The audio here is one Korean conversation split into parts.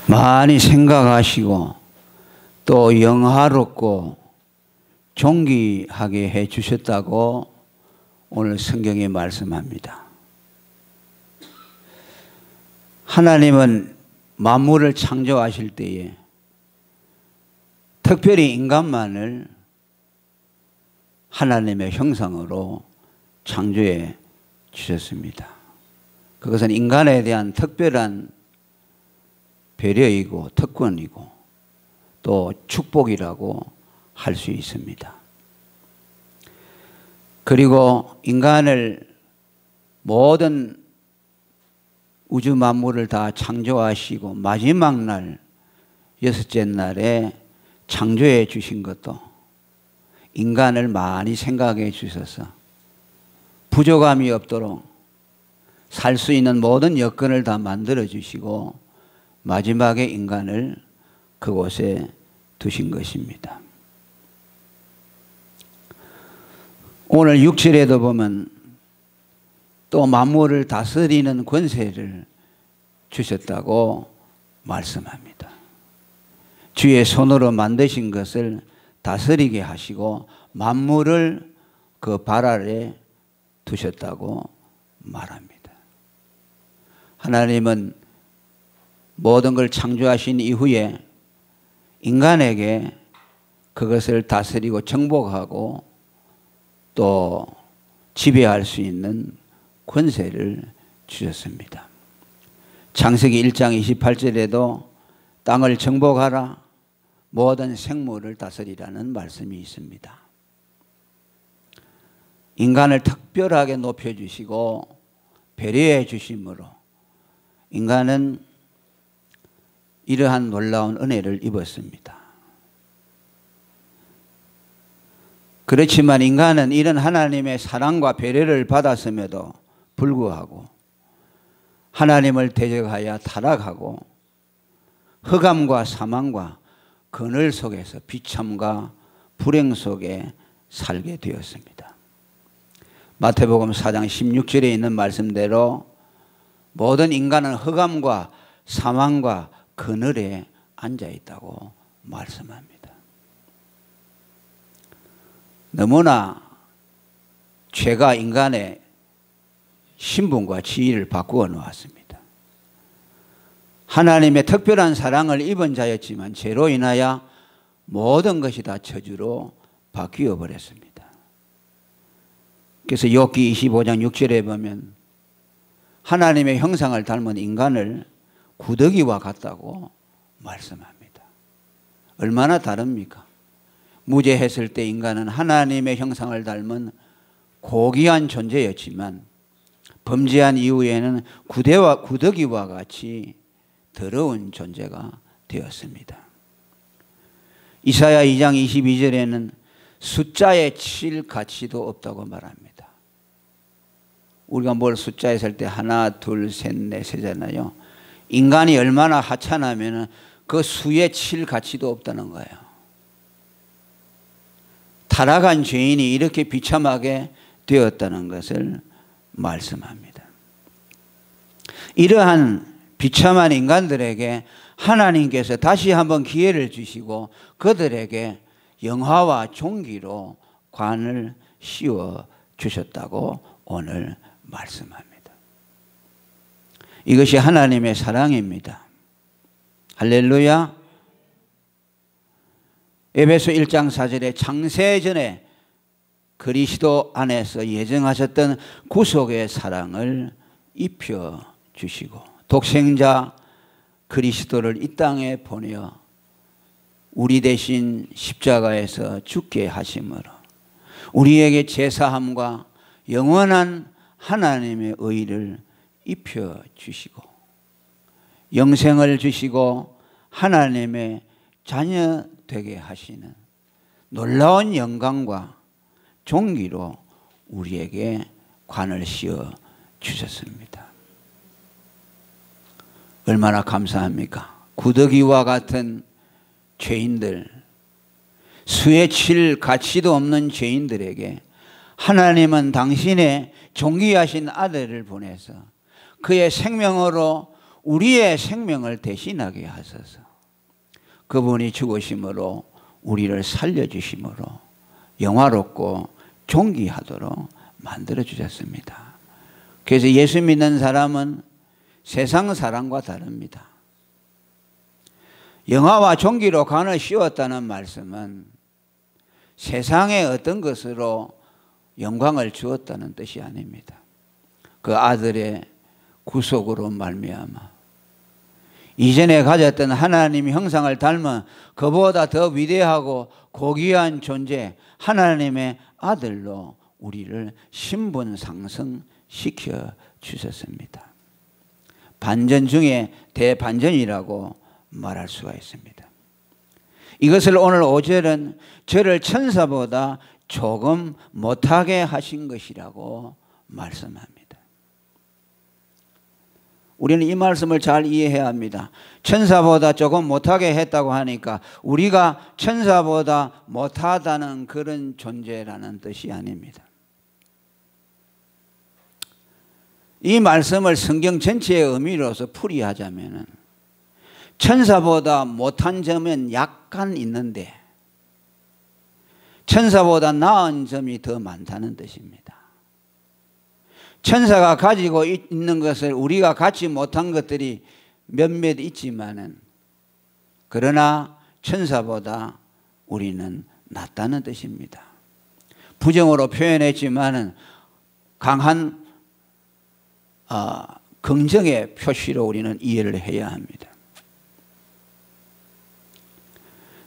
많이 생각하시고 또 영화롭고 존귀하게 해 주셨다고 오늘 성경에 말씀합니다. 하나님은 만물을 창조하실 때에 특별히 인간만을 하나님의 형상으로 창조해 주셨습니다. 그것은 인간에 대한 특별한 배려이고 특권이고 또 축복이라고 할 수 있습니다. 그리고 인간을 모든 우주 만물을 다 창조하시고 마지막 날 여섯째 날에 창조해 주신 것도 인간을 많이 생각해 주셔서 부족함이 없도록 살 수 있는 모든 여건을 다 만들어 주시고 마지막에 인간을 그곳에 두신 것입니다. 오늘 6절에도 보면 또 만물을 다스리는 권세를 주셨다고 말씀합니다. 주의 손으로 만드신 것을 다스리게 하시고 만물을 그 발 아래 두셨다고 말합니다. 하나님은 모든 걸 창조하신 이후에 인간에게 그것을 다스리고 정복하고 또 지배할 수 있는 권세를 주셨습니다. 창세기 1장 28절에도 땅을 정복하라 모든 생물을 다스리라는 말씀이 있습니다. 인간을 특별하게 높여주시고 배려해 주심으로 인간은 이러한 놀라운 은혜를 입었습니다. 그렇지만 인간은 이런 하나님의 사랑과 배려를 받았음에도 불구하고 하나님을 대적하여 타락하고 흑암과 사망과 그늘 속에서 비참과 불행 속에 살게 되었습니다. 마태복음 4장 16절에 있는 말씀대로 모든 인간은 흑암과 사망과 그늘에 앉아 있다고 말씀합니다. 너무나 죄가 인간의 신분과 지위를 바꾸어 놓았습니다. 하나님의 특별한 사랑을 입은 자였지만 죄로 인하여 모든 것이 다 저주로 바뀌어 버렸습니다. 그래서 욥기 25장 6절에 보면 하나님의 형상을 닮은 인간을 구더기와 같다고 말씀합니다. 얼마나 다릅니까? 무죄했을 때 인간은 하나님의 형상을 닮은 고귀한 존재였지만 범죄한 이후에는 구더기와 같이 더러운 존재가 되었습니다. 이사야 2장 22절에는 숫자에 칠 가치도 없다고 말합니다. 우리가 뭘 숫자에 셀 때 하나, 둘, 셋, 넷 세잖아요. 인간이 얼마나 하찮으면 그 수에 칠 가치도 없다는 거예요. 타락한 죄인이 이렇게 비참하게 되었다는 것을 말씀합니다. 이러한 비참한 인간들에게 하나님께서 다시 한번 기회를 주시고 그들에게 영화와 존귀로 관을 씌워 주셨다고 오늘 말씀합니다. 이것이 하나님의 사랑입니다. 할렐루야. 에베소 1장 4절에 창세전에 그리스도 안에서 예정하셨던 구속의 사랑을 입혀주시고 독생자 그리스도를 이 땅에 보내어 우리 대신 십자가에서 죽게 하심으로 우리에게 제사함과 영원한 하나님의 의를 입혀주시고 영생을 주시고 하나님의 자녀 되게 하시는 놀라운 영광과 존귀로 우리에게 관을 씌워 주셨습니다. 얼마나 감사합니까? 구더기와 같은 죄인들, 수에 칠 가치도 없는 죄인들에게 하나님은 당신의 존귀하신 아들을 보내서 그의 생명으로 우리의 생명을 대신하게 하소서. 그분이 죽으심으로 우리를 살려주심으로 영화롭고 존귀하도록 만들어 주셨습니다. 그래서 예수 믿는 사람은 세상 사람과 다릅니다. 영화와 존귀로 관을 씌웠다는 말씀은 세상의 어떤 것으로 영광을 주었다는 뜻이 아닙니다. 그 아들의 구속으로 말미암아 이전에 가졌던 하나님의 형상을 닮은 그보다 더 위대하고 고귀한 존재 하나님의 아들로 우리를 신분 상승시켜 주셨습니다. 반전 중에 대반전이라고 말할 수가 있습니다. 이것을 오늘 5절은 저를 천사보다 조금 못하게 하신 것이라고 말씀합니다. 우리는 이 말씀을 잘 이해해야 합니다. 천사보다 조금 못하게 했다고 하니까 우리가 천사보다 못하다는 그런 존재라는 뜻이 아닙니다. 이 말씀을 성경 전체의 의미로서 풀이하자면 천사보다 못한 점은 약간 있는데 천사보다 나은 점이 더 많다는 뜻입니다. 천사가 가지고 있는 것을 우리가 갖지 못한 것들이 몇몇 있지만은 그러나 천사보다 우리는 낫다는 뜻입니다. 부정으로 표현했지만은 강한 긍정의 표시로 우리는 이해를 해야 합니다.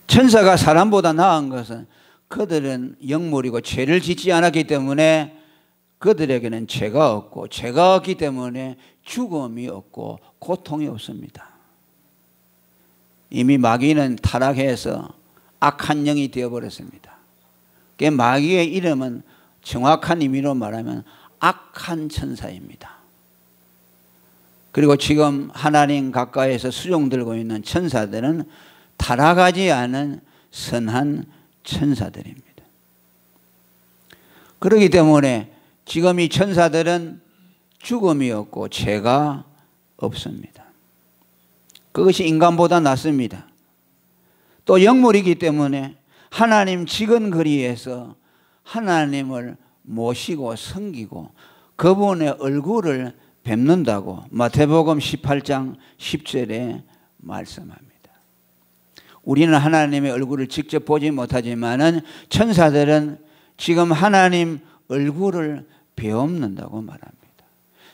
천사가 사람보다 나은 것은 그들은 영물이고 죄를 짓지 않았기 때문에 그들에게는 죄가 없고 죄가 없기 때문에 죽음이 없고 고통이 없습니다. 이미 마귀는 타락해서 악한 영이 되어버렸습니다. 마귀의 이름은 정확한 의미로 말하면 악한 천사입니다. 그리고 지금 하나님 가까이에서 수종들고 있는 천사들은 타락하지 않은 선한 천사들입니다. 그렇기 때문에 지금 이 천사들은 죽음이 없고 죄가 없습니다. 그것이 인간보다 낫습니다. 또 영물이기 때문에 하나님 지근거리에서 하나님을 모시고 섬기고 그분의 얼굴을 뵙는다고 마태복음 18장 10절에 말씀합니다. 우리는 하나님의 얼굴을 직접 보지 못하지만은 천사들은 지금 하나님 얼굴을 배움는다고 말합니다.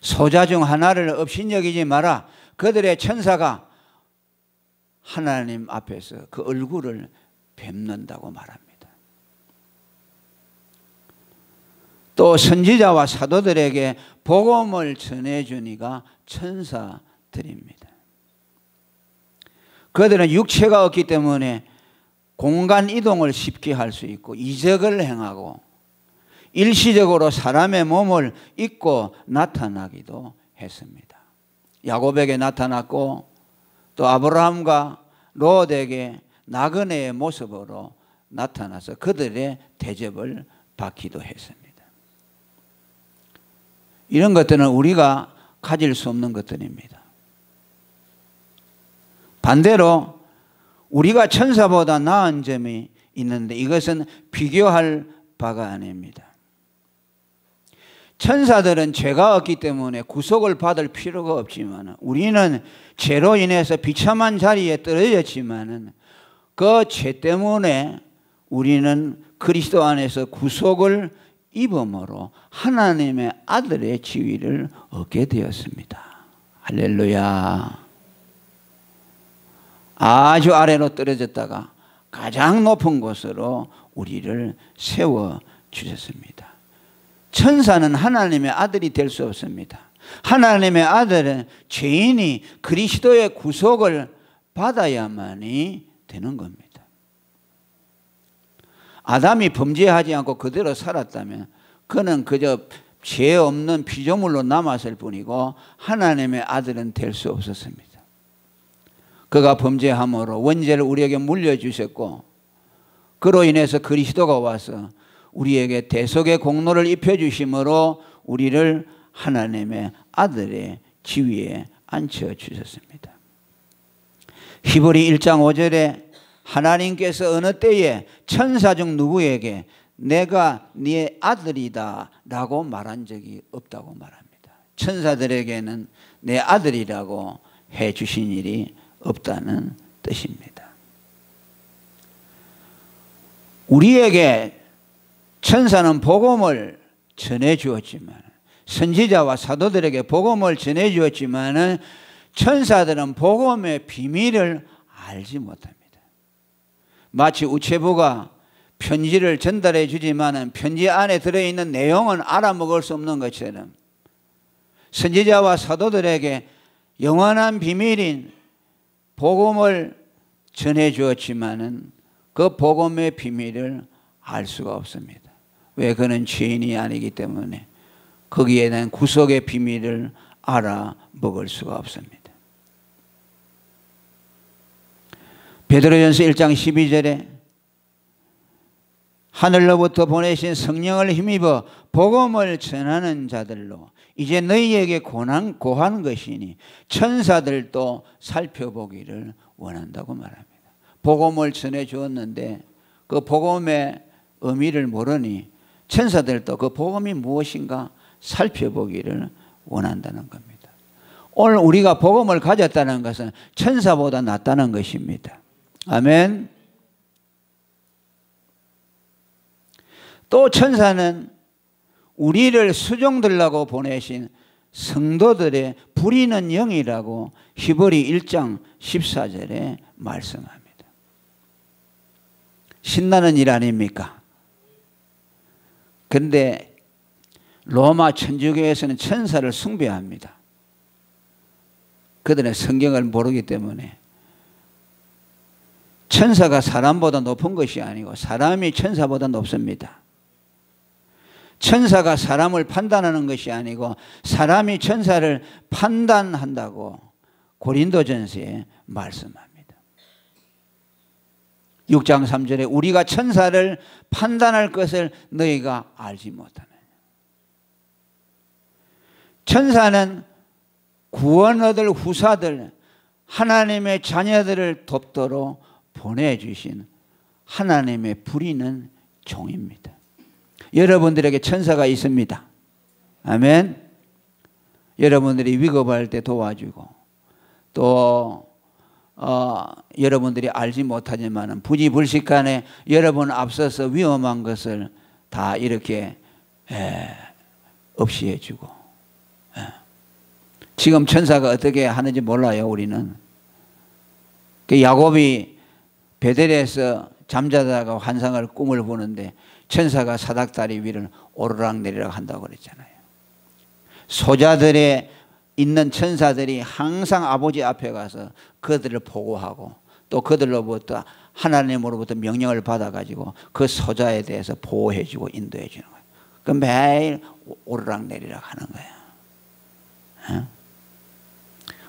소자 중 하나를 업신여기지 마라. 그들의 천사가 하나님 앞에서 그 얼굴을 뵙는다고 말합니다. 또 선지자와 사도들에게 복음을 전해주니가 천사들입니다. 그들은 육체가 없기 때문에 공간 이동을 쉽게 할 수 있고 이적을 행하고 일시적으로 사람의 몸을 입고 나타나기도 했습니다. 야곱에게 나타났고 또 아브라함과 롯에게 나그네의 모습으로 나타나서 그들의 대접을 받기도 했습니다. 이런 것들은 우리가 가질 수 없는 것들입니다. 반대로 우리가 천사보다 나은 점이 있는데 이것은 비교할 바가 아닙니다. 천사들은 죄가 없기 때문에 구속을 받을 필요가 없지만 우리는 죄로 인해서 비참한 자리에 떨어졌지만 그 죄 때문에 우리는 그리스도 안에서 구속을 입음으로 하나님의 아들의 지위를 얻게 되었습니다. 할렐루야. 아주 아래로 떨어졌다가 가장 높은 곳으로 우리를 세워주셨습니다. 천사는 하나님의 아들이 될 수 없습니다. 하나님의 아들은 죄인이 그리스도의 구속을 받아야만이 되는 겁니다. 아담이 범죄하지 않고 그대로 살았다면 그는 그저 죄 없는 피조물로 남았을 뿐이고 하나님의 아들은 될 수 없었습니다. 그가 범죄함으로 원죄를 우리에게 물려주셨고 그로 인해서 그리스도가 와서 우리에게 대속의 공로를 입혀주심으로 우리를 하나님의 아들의 지위에 앉혀주셨습니다. 히브리 1장 5절에 하나님께서 어느 때에 천사 중 누구에게 내가 네 아들이다 라고 말한 적이 없다고 말합니다. 천사들에게는 내 아들이라고 해 주신 일이 없다는 뜻입니다. 우리에게 천사는 복음을 전해 주었지만, 선지자와 사도들에게 복음을 전해 주었지만 천사들은 복음의 비밀을 알지 못합니다. 마치 우체부가 편지를 전달해 주지만 편지 안에 들어있는 내용은 알아먹을 수 없는 것처럼 선지자와 사도들에게 영원한 비밀인 복음을 전해 주었지만 그 복음의 비밀을 알 수가 없습니다. 왜? 그는 죄인이 아니기 때문에 거기에 대한 구속의 비밀을 알아먹을 수가 없습니다. 베드로전서 1장 12절에 하늘로부터 보내신 성령을 힘입어 복음을 전하는 자들로 이제 너희에게 고한 것이니 천사들도 살펴보기를 원한다고 말합니다. 복음을 전해 주었는데 그 복음의 의미를 모르니 천사들도 그 복음이 무엇인가 살펴보기를 원한다는 겁니다. 오늘 우리가 복음을 가졌다는 것은 천사보다 낫다는 것입니다. 아멘. 또 천사는 우리를 수종들라고 보내신 성도들의 부리는 영이라고 히브리 1장 14절에 말씀합니다. 신나는 일 아닙니까? 그런데 로마 천주교에서는 천사를 숭배합니다. 그들은 성경을 모르기 때문에 천사가 사람보다 높은 것이 아니고 사람이 천사보다 높습니다. 천사가 사람을 판단하는 것이 아니고 사람이 천사를 판단한다고 고린도전서에 말씀합니다. 6장 3절에 우리가 천사를 판단할 것을 너희가 알지 못하느냐. 천사는 구원 얻을 후사들, 하나님의 자녀들을 돕도록 보내주신 하나님의 부리는 종입니다. 여러분들에게 천사가 있습니다. 아멘. 여러분들이 위급할 때 도와주고 또 여러분들이 알지 못하지만 부지불식간에 여러분 앞서서 위험한 것을 다 이렇게 없이 해주고. 지금 천사가 어떻게 하는지 몰라요. 우리는. 야곱이 베델에서 잠자다가 환상을 꿈을 보는데 천사가 사닥다리 위를 오르락내리락 한다고 그랬잖아요. 소자들의 있는 천사들이 항상 아버지 앞에 가서 그들을 보고하고 또 그들로부터 하나님으로부터 명령을 받아가지고 그 소자에 대해서 보호해주고 인도해주는 거예요. 그 매일 오르락내리락 하는 거예요.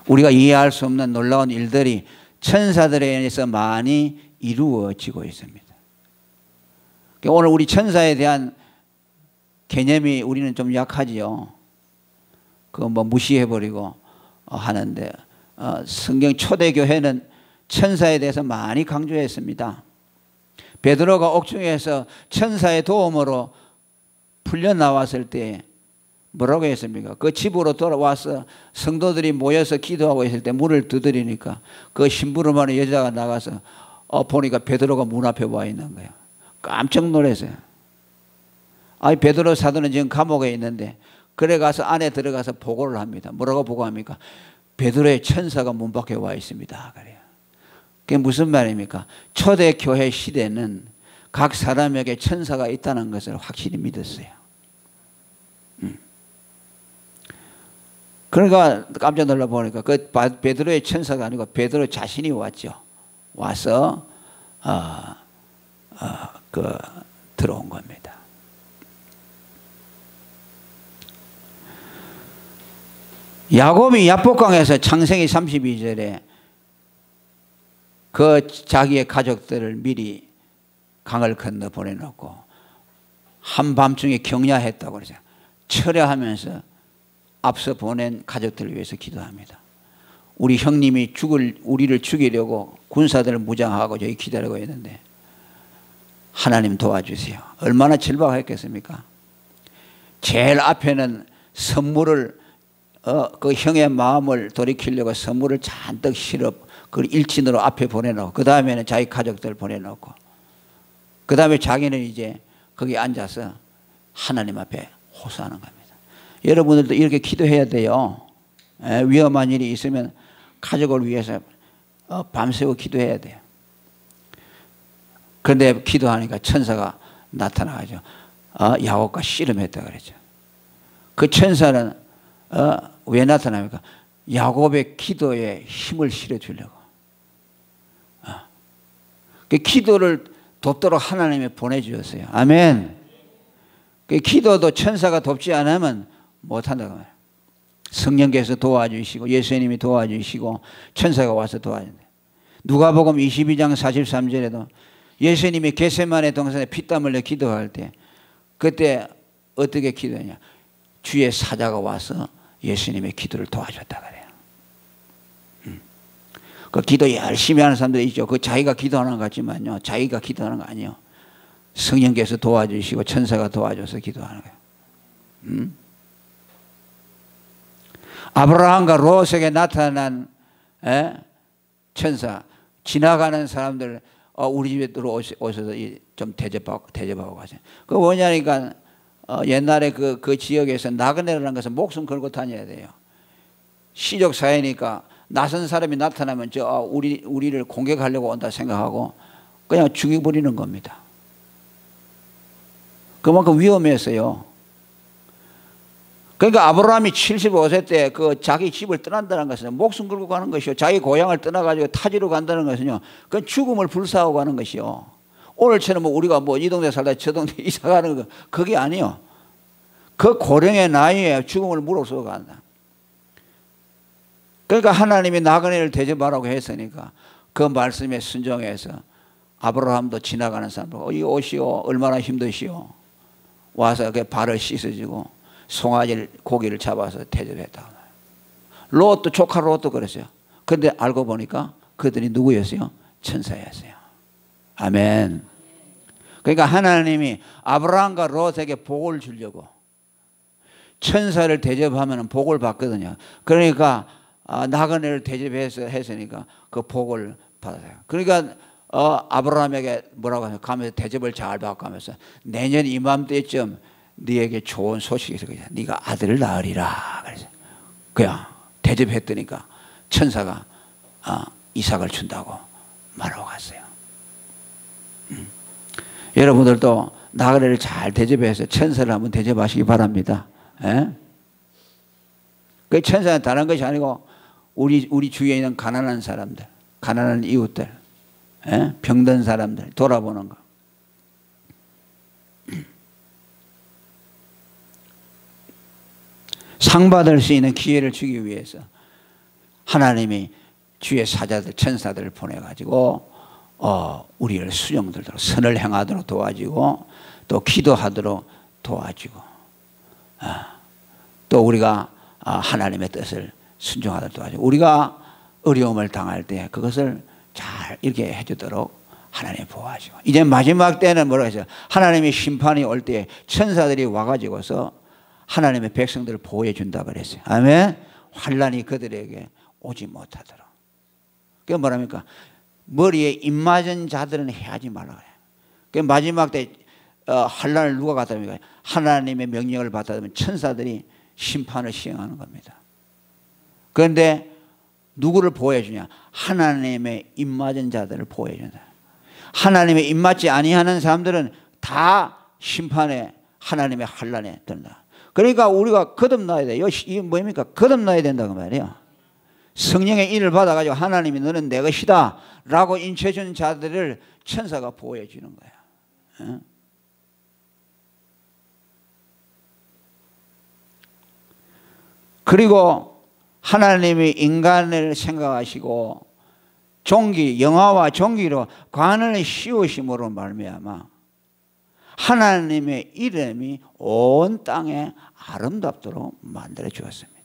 우리가 이해할 수 없는 놀라운 일들이 천사들에 의해서 많이 이루어지고 있습니다. 오늘 우리 천사에 대한 개념이 우리는 좀 약하지요. 그거 뭐 무시해버리고 하는데 성경 초대교회는 천사에 대해서 많이 강조했습니다. 베드로가 옥중에서 천사의 도움으로 풀려나왔을 때 뭐라고 했습니까? 그 집으로 돌아와서 성도들이 모여서 기도하고 있을 때 문을 두드리니까 그 심부름하는 여자가 나가서 보니까 베드로가 문 앞에 와 있는 거예요. 깜짝 놀랐어요. 아니 베드로 사도는 지금 감옥에 있는데 그래 가서 안에 들어가서 보고를 합니다. 뭐라고 보고합니까? 베드로의 천사가 문 밖에 와 있습니다. 그래요. 그게 무슨 말입니까? 초대교회 시대는 각 사람에게 천사가 있다는 것을 확실히 믿었어요. 그러니까 깜짝 놀라 보니까 그 베드로의 천사가 아니고 베드로 자신이 왔죠. 와서 들어온 겁니다. 야곱이 야복강에서 창세기 32절에 그 자기의 가족들을 미리 강을 건너 보내놓고 한밤중에 경야했다고 그러죠. 철야하면서 앞서 보낸 가족들을 위해서 기도합니다. 우리 형님이 우리를 죽이려고 군사들을 무장하고 저기 기다리고 있는데 하나님 도와주세요. 얼마나 절박했겠습니까? 제일 앞에는 선물을 그 형의 마음을 돌이키려고 선물을 잔뜩 실어 그 일진으로 앞에 보내놓고 그 다음에는 자기 가족들 보내놓고 그 다음에 자기는 이제 거기 앉아서 하나님 앞에 호소하는 겁니다. 여러분들도 이렇게 기도해야 돼요. 위험한 일이 있으면 가족을 위해서 밤새고 기도해야 돼요. 그런데 기도하니까 천사가 나타나가지고 야곱과 씨름했다 그랬죠. 그 천사는 왜 나타납니까? 야곱의 기도에 힘을 실어주려고. 그 기도를 돕도록 하나님이 보내주셨어요. 아멘. 그 기도도 천사가 돕지 않으면 못한다고 말해요. 성령께서 도와주시고 예수님이 도와주시고 천사가 와서 도와준다. 누가복음 22장 43절에도 예수님이 겟세마네 동산에 피땀 흘려 기도할 때 그때 어떻게 기도했냐? 주의 사자가 와서 예수님의 기도를 도와줬다 그래요. 그 기도 열심히 하는 사람들이 있죠. 그 자기가 기도하는 것 같지만요, 자기가 기도하는 거 아니에요. 성령께서 도와주시고 천사가 도와줘서 기도하는 거예요. 아브라함과 롯에게 나타난 천사, 지나가는 사람들 우리 집에 들어오셔서 좀 대접하고 가세요. 그 뭐냐니까 옛날에 그 지역에서 나그네라는 것은 목숨 걸고 다녀야 돼요. 시적 사회니까 낯선 사람이 나타나면 우리를 공격하려고 온다 생각하고 그냥 죽여버리는 겁니다. 그만큼 위험했어요. 그러니까 아브라함이 75세 때 그 자기 집을 떠난다는 것은 목숨 걸고 가는 것이요. 자기 고향을 떠나가지고 타지로 간다는 것은요. 그건 죽음을 불사하고 가는 것이요. 오늘처럼 우리가 이 동네 살다 저 동네 이사 가는 거 그게 아니요. 그 고령의 나이에 죽음을 무릅쓰고 간다. 그러니까 하나님이 나그네를 대접하라고 했으니까 그 말씀에 순종해서 아브라함도 지나가는 사람들 이 오시오 얼마나 힘드시오 와서 그 발을 씻어주고 송아지 고기를 잡아서 대접했다. 롯도 조카 롯도 그랬어요. 그런데 알고 보니까 그들이 누구였어요? 천사였어요. 아멘. 그러니까 하나님이 아브라함과 롯에게 복을 주려고 천사를 대접하면 복을 받거든요. 그러니까 나그네를 대접했으니까 그 복을 받아요. 그러니까 아브라함에게 뭐라고 하냐 가면서 대접을 잘 받고 하면서 내년 이맘때쯤 네에게 좋은 소식이 있을 거야. 네가 아들을 낳으리라. 그래서 그냥 대접했더니까 천사가 이삭을 준다고 말하고 갔어요. 여러분들도 나그네를 잘 대접해서 천사를 한번 대접하시기 바랍니다. 그 천사는 다른 것이 아니고 우리 주위에 있는 가난한 사람들, 가난한 이웃들, 병든 사람들 돌아보는 거. 상 받을 수 있는 기회를 주기 위해서 하나님이 주의 사자들, 천사들을 보내가지고 우리를 수종들도록 선을 행하도록 도와주고 또 기도하도록 도와주고 또 우리가 하나님의 뜻을 순종하도록 도와주고 우리가 어려움을 당할 때 그것을 잘 이렇게 해주도록 하나님이 도와주고 이제 마지막 때는 뭐라고 했어요? 하나님의 심판이 올 때 천사들이 와가지고서 하나님의 백성들을 보호해 준다 그랬어요. 아멘. 환난이 그들에게 오지 못하도록. 그게 뭐랍니까? 머리에 입 맞은 자들은 해하지 말라. 그 마지막 때 환난을 누가 갖다니까 하나님의 명령을 받아들면 천사들이 심판을 시행하는 겁니다. 그런데 누구를 보호해 주냐? 하나님의 입 맞은 자들을 보호해 준다. 하나님의 입 맞지 아니하는 사람들은 다 심판에 하나님의 환난에 든다. 그러니까 우리가 거듭나야 돼요. 이게 뭡니까? 거듭나야 된다고 말이에요. 성령의 인을 받아가지고 하나님이 너는 내 것이다 라고 인쳐준 자들을 천사가 보호해 주는 거예요. 그리고 하나님이 인간을 생각하시고 영화와 종기로 관을 씌우심으로 말미암아 하나님의 이름이 온 땅에 아름답도록 만들어 주었습니다.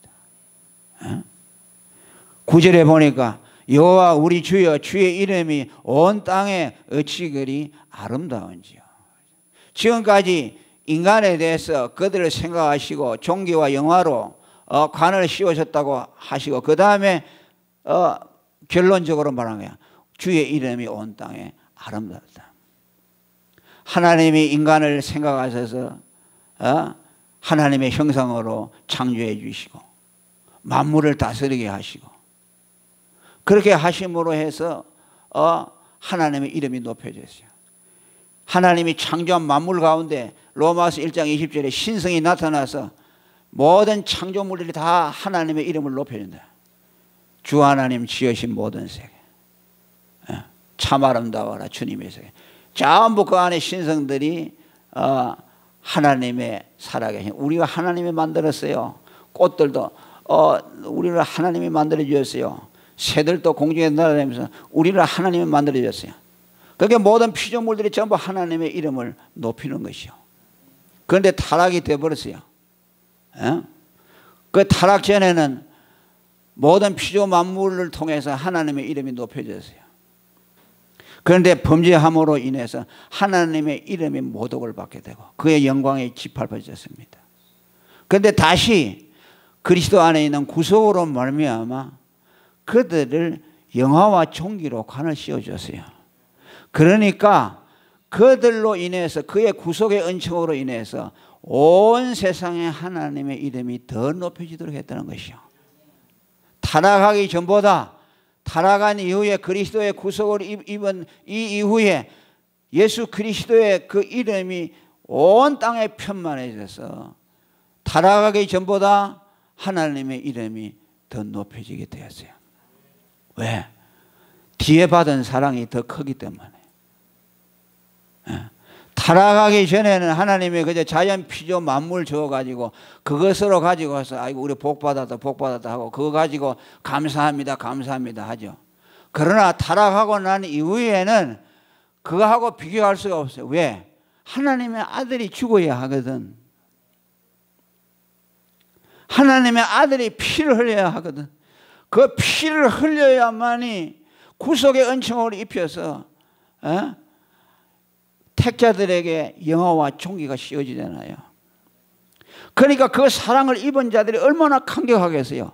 9절에 보니까 여호와 우리 주여 주의 이름이 온 땅에 어찌 그리 아름다운지요. 지금까지 인간에 대해서 그들을 생각하시고 종교와 영화로 관을 씌우셨다고 하시고 그 다음에 결론적으로 말한 거야. 주의 이름이 온 땅에 아름답다. 하나님이 인간을 생각하셔서 하나님의 형상으로 창조해 주시고 만물을 다스리게 하시고 그렇게 하심으로 해서 하나님의 이름이 높여졌어요. 하나님이 창조한 만물 가운데 로마서 1장 20절에 신성이 나타나서 모든 창조물들이 다 하나님의 이름을 높여준다. 주 하나님 지으신 모든 세계 참 아름다워라 주님의 세계. 전부 그 안에 신성들이 하나님의 살아계신 우리가 하나님이 만들었어요. 꽃들도 우리를 하나님이 만들어 주셨어요. 새들도 공중에 날아다니면서 우리를 하나님이 만들어 주셨어요. 그게 모든 피조물들이 전부 하나님의 이름을 높이는 것이요. 그런데 타락이 되어버렸어요. 그 타락 전에는 모든 피조 만물을 통해서 하나님의 이름이 높여졌어요. 그런데 범죄함으로 인해서 하나님의 이름이 모독을 받게 되고 그의 영광이 짓밟아졌습니다. 그런데 다시 그리스도 안에 있는 구속으로 말미암아 그들을 영화와 존귀로 관을 씌워줬어요. 그러니까 그들로 인해서 그의 구속의 은총으로 인해서 온 세상에 하나님의 이름이 더 높여지도록 했다는 것이요. 타락하기 전보다 타락한 이후에 그리스도의 구속을 입은 이 이후에 예수 그리스도의 그 이름이 온 땅에 편만해져서 타락하기 전보다 하나님의 이름이 더 높여지게 되었어요. 왜? 뒤에 받은 사랑이 더 크기 때문에. 타락하기 전에는 하나님이 그저 자연 피조 만물 주어가지고 그것으로 가지고 와서 아이고 우리 복받았다 복받았다 하고 그거 가지고 감사합니다 감사합니다 하죠. 그러나 타락하고 난 이후에는 그거하고 비교할 수가 없어요. 왜? 하나님의 아들이 죽어야 하거든. 하나님의 아들이 피를 흘려야 하거든. 그 피를 흘려야만이 구속의 은총을 입혀서 택자들에게 영화와 존귀가 씌워지잖아요. 그러니까 그 사랑을 입은 자들이 얼마나 감격하겠어요.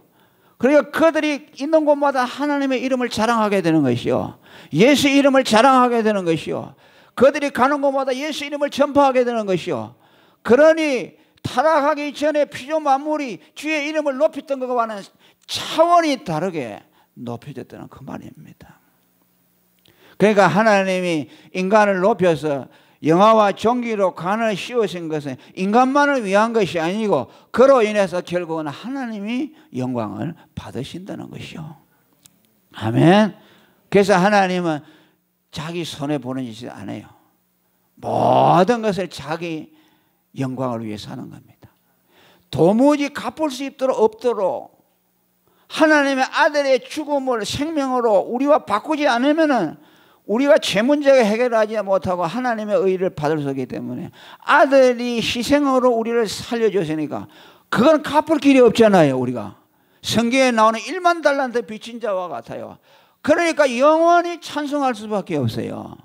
그러니까 그들이 있는 곳마다 하나님의 이름을 자랑하게 되는 것이요. 예수 이름을 자랑하게 되는 것이요. 그들이 가는 곳마다 예수 이름을 전파하게 되는 것이요. 그러니 타락하기 전에 피조 만물이 주의 이름을 높였던 것과는 차원이 다르게 높여졌다는 그 말입니다. 그러니까 하나님이 인간을 높여서 영화와 존귀로 관을 씌우신 것은 인간만을 위한 것이 아니고 그로 인해서 결국은 하나님이 영광을 받으신다는 것이요. 아멘. 그래서 하나님은 자기 손에 보는 짓을 안 해요. 모든 것을 자기 영광을 위해서 하는 겁니다. 도무지 갚을 수 없도록 하나님의 아들의 죽음을 생명으로 우리와 바꾸지 않으면은 우리가 죄 문제가 해결하지 못하고 하나님의 의를 받을 수 없기 때문에 아들이 희생으로 우리를 살려줬으니까 그건 갚을 길이 없잖아요. 우리가 성경에 나오는 1만 달란트 빚진 자와 같아요. 그러니까 영원히 찬송할 수밖에 없어요.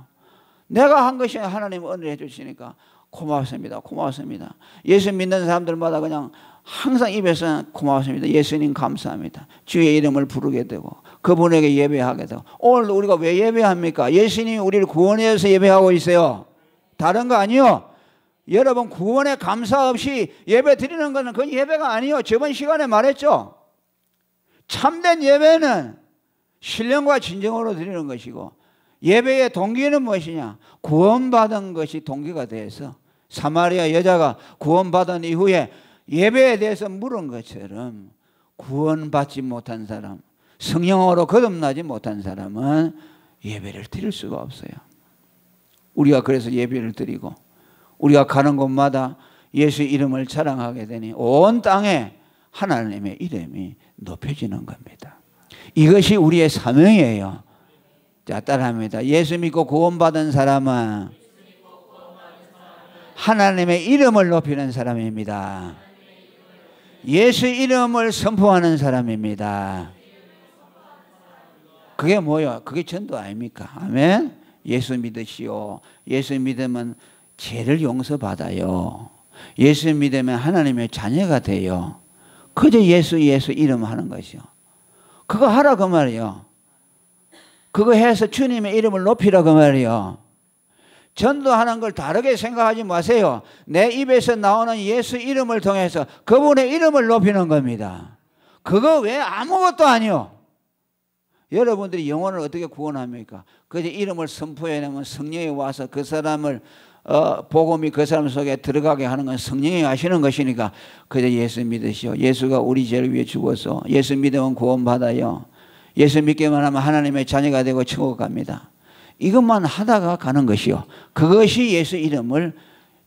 내가 한 것이 하나님 은혜해 주시니까 고맙습니다. 고맙습니다. 예수 믿는 사람들마다 그냥 항상 입에서 고맙습니다. 예수님 감사합니다. 주의 이름을 부르게 되고 그분에게 예배하게 되고 오늘 우리가 왜 예배합니까? 예수님이 우리를 구원해서 예배하고 있어요. 다른 거 아니요. 여러분 구원에 감사 없이 예배 드리는 것은 그건 예배가 아니요. 저번 시간에 말했죠. 참된 예배는 신령과 진정으로 드리는 것이고 예배의 동기는 무엇이냐? 구원받은 것이 동기가 돼서 사마리아 여자가 구원받은 이후에 예배에 대해서 물은 것처럼 구원받지 못한 사람, 성령으로 거듭나지 못한 사람은 예배를 드릴 수가 없어요. 우리가 그래서 예배를 드리고 우리가 가는 곳마다 예수 이름을 자랑하게 되니 온 땅에 하나님의 이름이 높여지는 겁니다. 이것이 우리의 사명이에요. 자, 따라합니다. 예수 믿고 구원받은 사람은 하나님의 이름을 높이는 사람입니다. 예수 이름을 선포하는 사람입니다. 그게 뭐요? 그게 전도 아닙니까? 아멘. 예수 믿으시오. 예수 믿으면 죄를 용서받아요. 예수 믿으면 하나님의 자녀가 돼요. 그저 예수 이름 하는 것이요. 그거 하라 그 말이요. 그거 해서 주님의 이름을 높이라 그 말이요. 전도하는 걸 다르게 생각하지 마세요. 내 입에서 나오는 예수 이름을 통해서 그분의 이름을 높이는 겁니다. 그거 외에 아무것도 아니요. 여러분들이 영혼을 어떻게 구원합니까? 그저 이름을 선포해내면 성령이 와서 그 사람을 복음이 그 사람 속에 들어가게 하는 건 성령이 하시는 것이니까 그저 예수 믿으시오. 예수가 우리 죄를 위해 죽어서 예수 믿으면 구원받아요. 예수 믿기만 하면 하나님의 자녀가 되고 천국 갑니다. 이것만 하다가 가는 것이요. 그것이 예수 이름을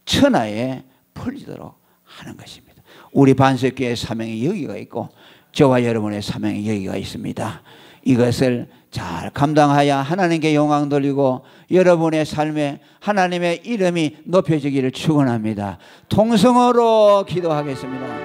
천하에 퍼지도록 하는 것입니다. 우리 반석교회의 사명이 여기가 있고 저와 여러분의 사명이 여기가 있습니다. 이것을 잘 감당하여 하나님께 영광 돌리고 여러분의 삶에 하나님의 이름이 높여지기를 축원합니다. 통성어로 기도하겠습니다.